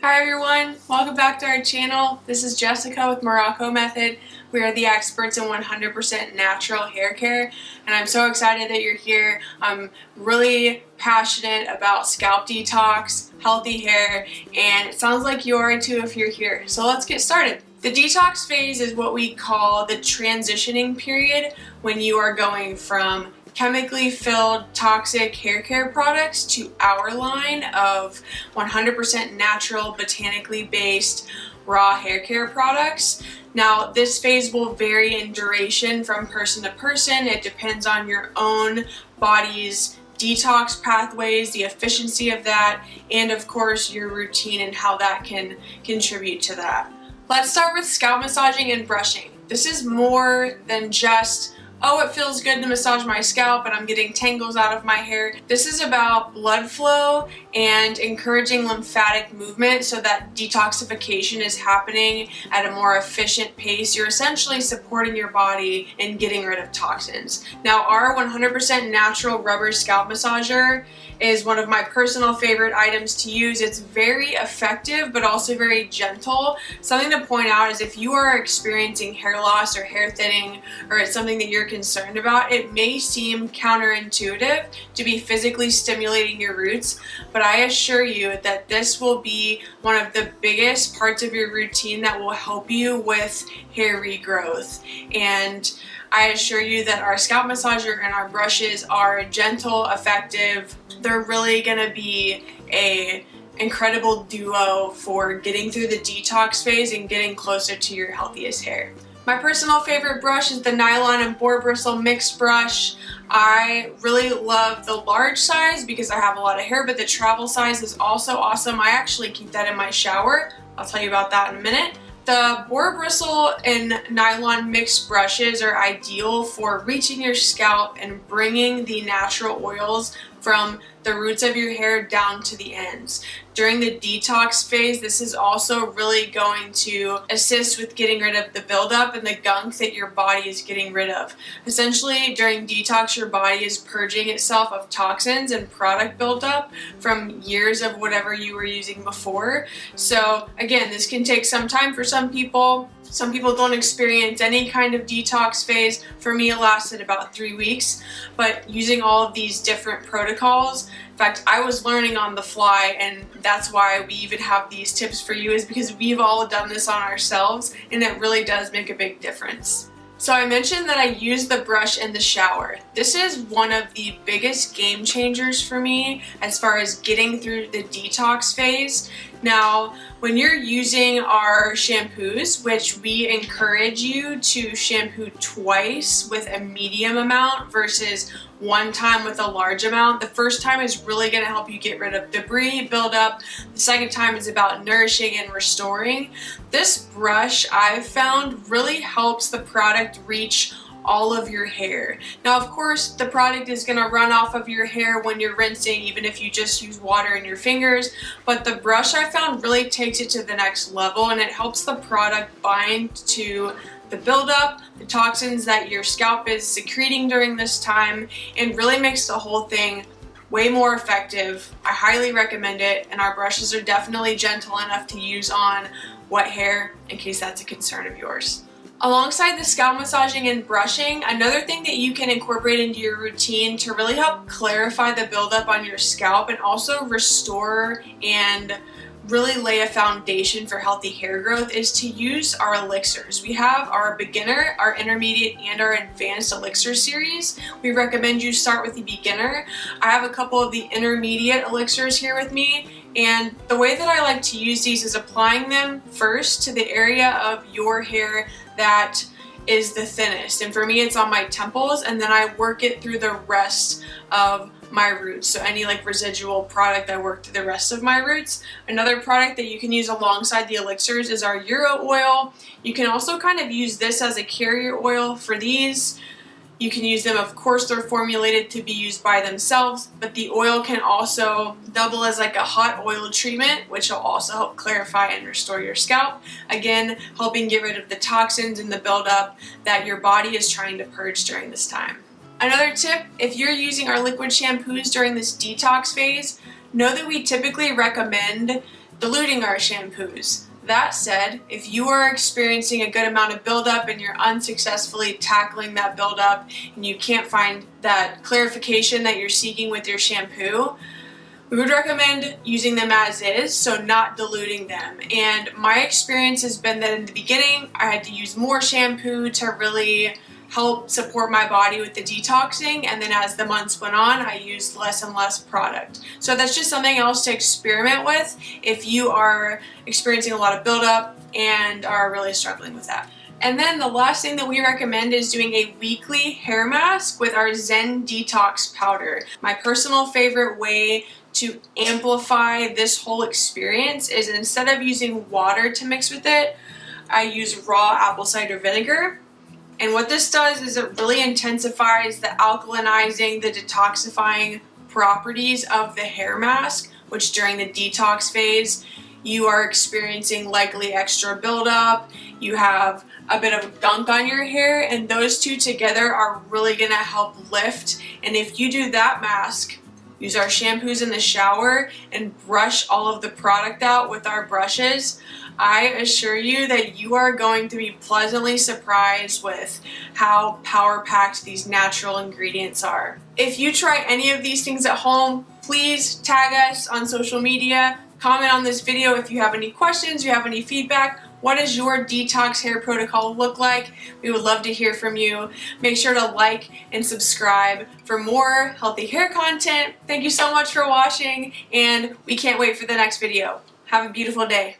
Hi everyone, welcome back to our channel. This is Jessica with Morrocco Method. We are the experts in 100% natural hair care, and I'm so excited that you're here. I'm really passionate about scalp detox, healthy hair, and it sounds like you are too if you're here. So let's get started. The detox phase is what we call the transitioning period, when you are going from chemically filled toxic hair care products to our line of 100% natural, botanically based raw hair care products. Now, this phase will vary in duration from person to person. It depends on your own body's detox pathways, the efficiency of that, and of course your routine and how that can contribute to that. Let's start with scalp massaging and brushing. This is more than just, oh, it feels good to massage my scalp and I'm getting tangles out of my hair. This is about blood flow and encouraging lymphatic movement so that detoxification is happening at a more efficient pace. You're essentially supporting your body in getting rid of toxins. Now, our 100% natural rubber scalp massager is one of my personal favorite items to use. It's very effective, but also very gentle. Something to point out is if you are experiencing hair loss or hair thinning, or it's something that you're concerned about, it may seem counterintuitive to be physically stimulating your roots, but I assure you that this will be one of the biggest parts of your routine that will help you with hair regrowth. And I assure you that our scalp massager and our brushes are gentle, effective. They're really gonna be an incredible duo for getting through the detox phase and getting closer to your healthiest hair. My personal favorite brush is the NYLON and BOAR bristle mixed brush. I really love the large size because I have a lot of hair, but the travel size is also awesome. I actually keep that in my shower. I'll tell you about that in a minute. The BOAR bristle and NYLON mixed brushes are ideal for reaching your scalp and bringing the natural oils from the roots of your hair down to the ends. During the detox phase, this is also really going to assist with getting rid of the buildup and the gunk that your body is getting rid of. Essentially, during detox, your body is purging itself of toxins and product buildup from years of whatever you were using before. So again, this can take some time for some people. Some people don't experience any kind of detox phase. For me, it lasted about 3 weeks, but using all of these different protocols, in fact, I was learning on the fly, and that's why we even have these tips for you, is because we've all done this on ourselves, and it really does make a big difference. So I mentioned that I use the brush in the shower. This is one of the biggest game changers for me as far as getting through the detox phase. Now, when you're using our shampoos, which we encourage you to shampoo twice with a medium amount versus one time with a large amount. The first time is really going to help you get rid of debris buildup. The second time is about nourishing and restoring. This brush, I've found, really helps the product reach all of your hair. Now, of course, the product is going to run off of your hair when you're rinsing, even if you just use water in your fingers, but the brush, I found, really takes it to the next level, and it helps the product bind to the buildup, the toxins that your scalp is secreting during this time, and really makes the whole thing way more effective. I highly recommend it, and our brushes are definitely gentle enough to use on wet hair in case that's a concern of yours. Alongside the scalp massaging and brushing, another thing that you can incorporate into your routine to really help clarify the buildup on your scalp and also restore and really lay a foundation for healthy hair growth is to use our elixirs. We have our beginner, our intermediate, and our advanced elixir series. We recommend you start with the beginner. I have a couple of the intermediate elixirs here with me, and the way that I like to use these is applying them first to the area of your hair that is the thinnest. And for me, it's on my temples, and then I work it through the rest of my roots. So any like residual product, I work through the rest of my roots. Another product that you can use alongside the elixirs is our Euro oil. You can also kind of use this as a carrier oil for these. You can use them, of course, they're formulated to be used by themselves, but the oil can also double as like a hot oil treatment, which will also help clarify and restore your scalp. Again, helping get rid of the toxins and the buildup that your body is trying to purge during this time. Another tip, if you're using our liquid shampoos during this detox phase, know that we typically recommend diluting our shampoos. That said, if you are experiencing a good amount of buildup and you're unsuccessfully tackling that buildup and you can't find that clarification that you're seeking with your shampoo, we would recommend using them as is, so not diluting them. And my experience has been that in the beginning, I had to use more shampoo to really help support my body with the detoxing, and then as the months went on, I used less and less product. So that's just something else to experiment with if you are experiencing a lot of buildup and are really struggling with that. And then the last thing that we recommend is doing a weekly hair mask with our Zen Detox powder. My personal favorite way to amplify this whole experience is, instead of using water to mix with it, I use raw apple cider vinegar. And what this does is it really intensifies the alkalinizing, the detoxifying properties of the hair mask, which during the detox phase, you are experiencing likely extra buildup, you have a bit of gunk on your hair, and those two together are really gonna help lift. And if you do that mask, use our shampoos in the shower and brush all of the product out with our brushes, I assure you that you are going to be pleasantly surprised with how power-packed these natural ingredients are. If you try any of these things at home, please tag us on social media, comment on this video if you have any questions, you have any feedback. What does your detox hair protocol look like? We would love to hear from you. Make sure to like and subscribe for more healthy hair content. Thank you so much for watching, and we can't wait for the next video. Have a beautiful day.